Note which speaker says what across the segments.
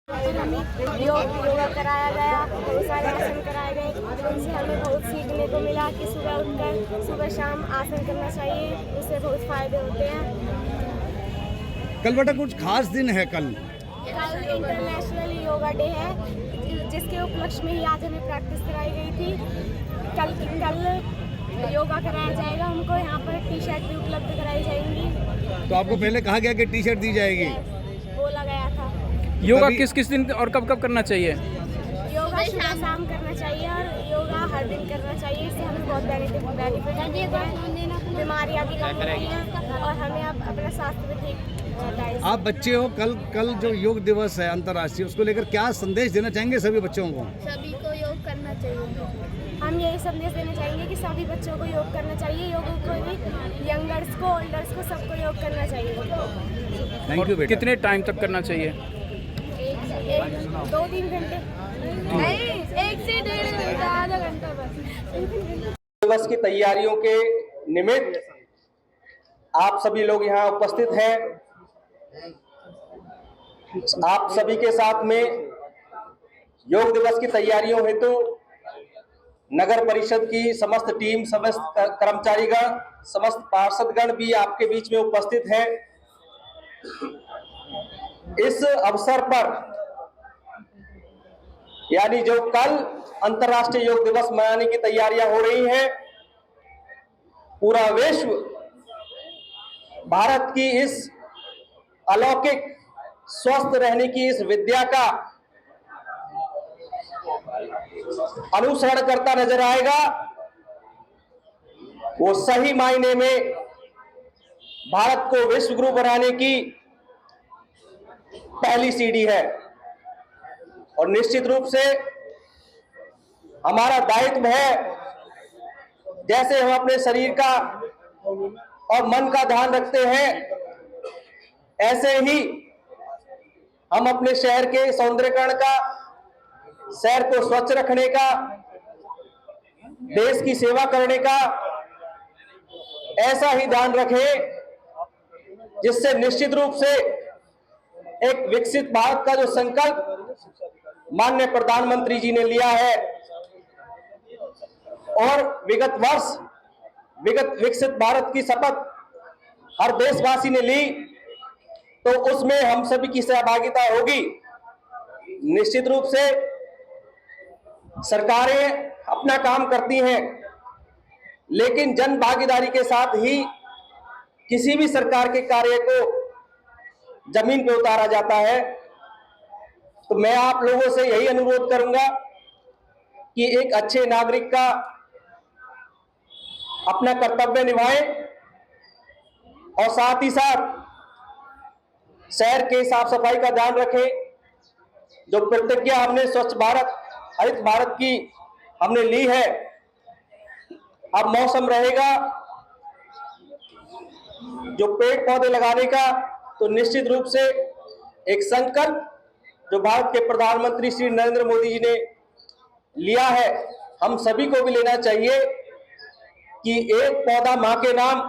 Speaker 1: हमें योगा कराया गया, बहुत सारे आसन कराए गए, उनसे हमें बहुत सीखने को मिला कि सुबह उठकर सुबह शाम आसन करना चाहिए, उससे बहुत फायदे होते हैं।
Speaker 2: कल बेटा कुछ खास दिन है कल
Speaker 1: इंटरनेशनल योगा डे है, जिसके उपलक्ष्य में ही आज हमें प्रैक्टिस कराई गई थी। कल योगा कराया जाएगा, हमको यहाँ पर टी शर्ट भी उपलब्ध कराई जाएंगी।
Speaker 2: तो आपको पहले कहा गया कि टी शर्ट दी जाएगी?
Speaker 1: बोला गया था।
Speaker 3: योगा किस किस दिन और कब कब करना चाहिए?
Speaker 1: योगा सुबह शाम करना चाहिए और योगा हर दिन करना चाहिए, इससे हमें बहुत बेनिफिट है, बीमारियाँ भी कम होती हैं और हमें अब अपना स्वास्थ्य भी ठीक।
Speaker 2: आप बच्चे हो, कल जो योग दिवस है अंतर्राष्ट्रीय, उसको लेकर क्या संदेश देना चाहेंगे सभी बच्चों को?
Speaker 1: सभी को योग करना चाहिए। हम यही संदेश देना चाहेंगे कि सभी बच्चों को योग करना चाहिए, योग को भी, यंगर्स को, ओल्डर्स को, सबको योग करना चाहिए।
Speaker 2: थैंक यू बेटा।
Speaker 3: कितने टाइम तक करना चाहिए?
Speaker 1: 2-3 घंटे नहीं, 1 से 1.5 घंटा, आधा घंटा बस।
Speaker 4: दिवस की तैयारियों के निमित्त आप सभी लोग यहाँ उपस्थित हैं। आप सभी के साथ में योग दिवस की तैयारियों हेतु नगर परिषद की समस्त टीम, समस्त कर्मचारीगण, समस्त पार्षदगण भी आपके बीच में उपस्थित हैं। इस अवसर पर यानी जो कल अंतर्राष्ट्रीय योग दिवस मनाने की तैयारियां हो रही हैं, पूरा विश्व भारत की इस अलौकिक स्वस्थ रहने की इस विद्या का अनुसरण करता नजर आएगा। वो सही मायने में भारत को विश्व गुरु बनाने की पहली सीढ़ी है और निश्चित रूप से हमारा दायित्व है, जैसे हम अपने शरीर का और मन का ध्यान रखते हैं, ऐसे ही हम अपने शहर के सौंदर्यीकरण का, शहर को स्वच्छ रखने का, देश की सेवा करने का ऐसा ही ध्यान रखें, जिससे निश्चित रूप से एक विकसित भारत का जो संकल्प माननीय प्रधानमंत्री जी ने लिया है और विकसित भारत की शपथ हर देशवासी ने ली, तो उसमें हम सभी की सहभागिता होगी। निश्चित रूप से सरकारें अपना काम करती हैं, लेकिन जन भागीदारी के साथ ही किसी भी सरकार के कार्य को जमीन पर उतारा जाता है। तो मैं आप लोगों से यही अनुरोध करूंगा कि एक अच्छे नागरिक का अपना कर्तव्य निभाएं और साथ ही साथ शहर के साफ सफाई का ध्यान रखें। जो प्रतिज्ञा हमने स्वच्छ भारत, हरित भारत की हमने ली है, अब मौसम रहेगा जो पेड़ पौधे लगाने का, तो निश्चित रूप से एक संकल्प जो भारत के प्रधानमंत्री श्री नरेंद्र मोदी जी ने लिया है, हम सभी को भी लेना चाहिए कि एक पौधा मां के नाम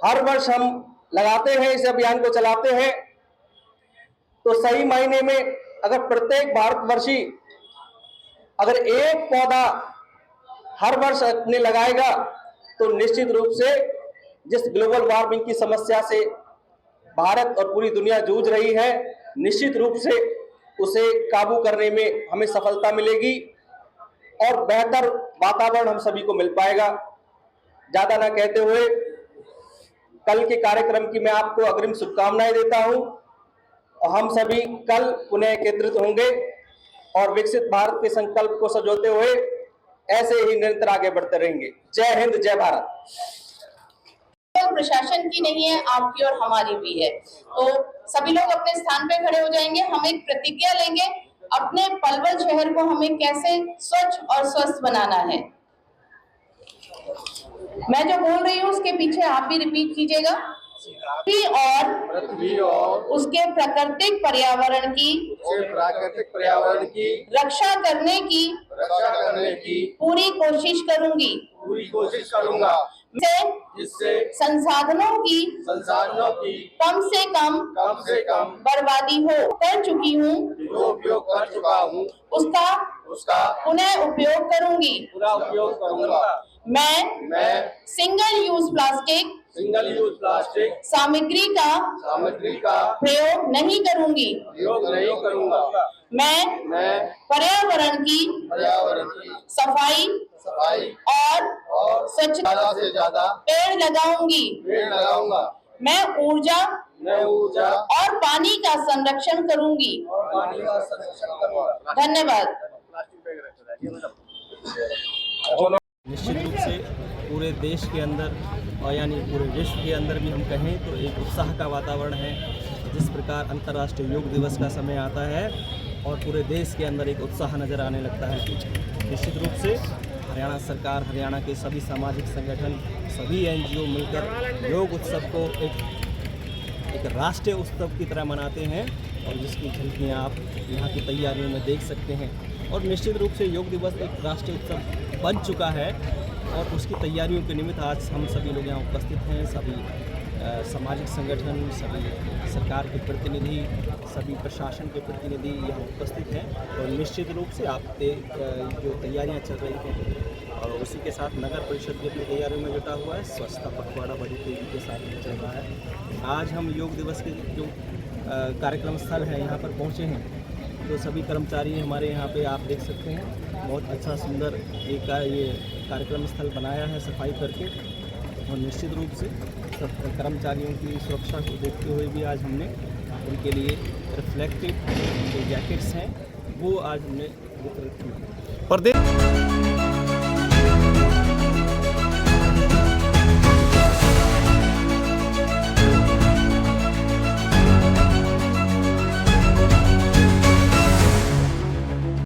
Speaker 4: हर वर्ष हम लगाते हैं, इस अभियान को चलाते हैं। तो सही मायने में अगर प्रत्येक भारतवर्षी अगर एक पौधा हर वर्ष अपने लगाएगा, तो निश्चित रूप से जिस ग्लोबल वार्मिंग की समस्या से भारत और पूरी दुनिया जूझ रही है, निश्चित रूप से उसे काबू करने में हमें सफलता मिलेगी और बेहतर वातावरण हम सभी को मिल पाएगा। ज्यादा ना कहते हुए कल के कार्यक्रम की मैं आपको अग्रिम शुभकामनाएं देता हूं और हम सभी कल पुनः एकत्रित होंगे और विकसित भारत के संकल्प को सजोते हुए ऐसे ही निरंतर आगे बढ़ते रहेंगे। जय हिंद, जय भारत।
Speaker 5: प्रशासन की नहीं है, आपकी और हमारी भी है। तो सभी लोग अपने स्थान पे खड़े हो जाएंगे। हम एक प्रतिज्ञा लेंगे, अपने पलवल शहर को हमें कैसे स्वच्छ और स्वस्थ बनाना है। मैं जो बोल रही हूँ उसके पीछे आप भी रिपीट कीजिएगा। पृथ्वी और उसके प्राकृतिक पर्यावरण की रक्षा करने की पूरी कोशिश करूंगा, जिससे संसाधनों की कम से कम बर्बादी हो। कर चुकी हूँ
Speaker 4: जो उपयोग कर चुका हूँ
Speaker 5: उसका पुनः उपयोग करूंगी।
Speaker 4: पूरा उपयोग करूंगा।
Speaker 5: मैं सिंगल यूज प्लास्टिक सामग्री का प्रयोग नहीं करूंगी। मैं पर्यावरण की सफाई और स्वच्छता से ज्यादा पेड़ लगाऊंगी। मैं ऊर्जा और पानी का संरक्षण करूंगी। धन्यवाद।
Speaker 6: निश्चित रूप से पूरे देश के अंदर और यानी पूरे विश्व के अंदर भी हम कहें तो एक उत्साह का वातावरण है। जिस प्रकार अंतर्राष्ट्रीय योग दिवस का समय आता है और पूरे देश के अंदर एक उत्साह नज़र आने लगता है। निश्चित रूप से हरियाणा सरकार, हरियाणा के सभी सामाजिक संगठन, सभी NGO मिलकर योग उत्सव को एक राष्ट्रीय उत्सव की तरह मनाते हैं और जिसकी झलकियाँ आप यहाँ की तैयारियों में देख सकते हैं। और निश्चित रूप से योग दिवस एक राष्ट्रीय उत्सव बन चुका है और उसकी तैयारियों के निमित्त आज हम सभी लोग यहाँ उपस्थित हैं। सभी सामाजिक संगठन, सभी सरकार के प्रतिनिधि, सभी प्रशासन के प्रतिनिधि यहाँ उपस्थित हैं और निश्चित रूप से आप जो तैयारियाँ चल रही हैं और उसी के साथ नगर परिषद भी अपनी तैयारियों में जुटा हुआ है। स्वच्छता पखवाड़ा बड़ी तेजी के साथ चल रहा है। आज हम योग दिवस के जो कार्यक्रम स्थल है यहाँ पर पहुँचे हैं तो सभी कर्मचारी हमारे यहाँ पे आप देख सकते हैं बहुत अच्छा सुंदर ये कार्यक्रम स्थल बनाया है सफाई करके। और निश्चित रूप से सब कर्मचारियों की सुरक्षा को देखते हुए भी आज हमने उनके लिए रिफ्लेक्टिव जो जैकेट्स हैं वो आज हमने वितरित किए।